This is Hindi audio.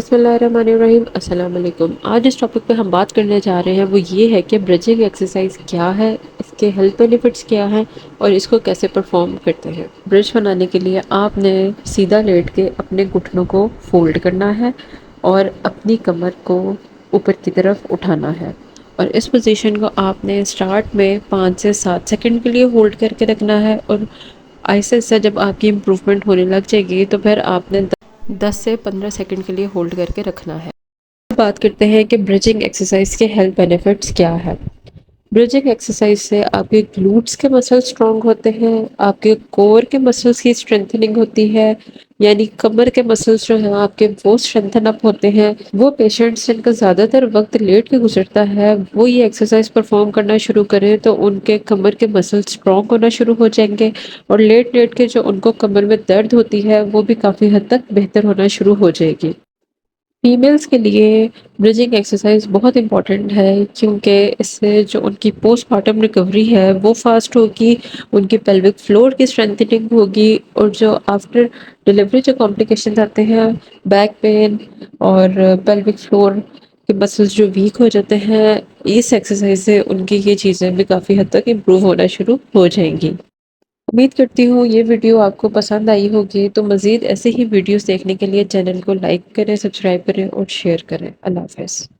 बिस्मिल्लाहिर्रहमानिर्रहीम अस्सलाम वालेकुम। आज इस टॉपिक पे हम बात करने जा रहे हैं वो ये है कि ब्रिजिंग एक्सरसाइज क्या है, इसके हेल्थ बेनिफिट्स क्या हैं और इसको कैसे परफॉर्म करते हैं। ब्रिज बनाने के लिए आपने सीधा लेट के अपने घुटनों को फोल्ड करना है और अपनी कमर को ऊपर की तरफ उठाना है और इस पोजीशन को आपने स्टार्ट में 5 से 7 सेकंड के लिए होल्ड करके रखना है और आहिस्ता आहिस्ता जब आपकी इम्प्रूवमेंट होने लग जाएगी तो फिर आपने 10 से 15 सेकंड के लिए होल्ड करके रखना है। बात करते हैं कि ब्रिजिंग एक्सरसाइज के हेल्थ बेनिफिट्स क्या है। ब्रिजिंग एक्सरसाइज से आपके ग्लूट्स के मसल स्ट्रांग होते हैं, आपके कोर के मसल्स की स्ट्रेंथनिंग होती है, यानी कमर के मसल्स जो हैं आपके वो स्ट्रेंथन अप होते हैं। वो पेशेंट्स जिनका ज़्यादातर वक्त लेट के गुजरता है वो ये एक्सरसाइज परफॉर्म करना शुरू करें तो उनके कमर के मसल स्ट्रांग होना शुरू हो जाएंगे और लेट लेट के जो उनको कमर में दर्द होती है वो भी काफ़ी हद तक बेहतर होना शुरू हो जाएगी। फीमेल्स के लिए ब्रिजिंग एक्सरसाइज बहुत इम्पॉर्टेंट है क्योंकि इससे जो उनकी पोस्टमार्टम रिकवरी है वो फास्ट होगी, उनकी पेल्विक फ्लोर की स्ट्रेंथनिंग होगी और जो आफ्टर डिलीवरी जो कॉम्प्लिकेशन आते हैं, बैक पेन और पेल्विक फ्लोर के मसल्स जो वीक हो जाते हैं, इस एक्सरसाइज से उनकी ये चीज़ें भी काफ़ी हद तक इम्प्रूव होना शुरू हो जाएंगी। उम्मीद करती हूँ ये वीडियो आपको पसंद आई होगी, तो मज़ीद ऐसे ही वीडियोस देखने के लिए चैनल को लाइक करें, सब्सक्राइब करें और शेयर करें। अल्लाह हाफ़िज़।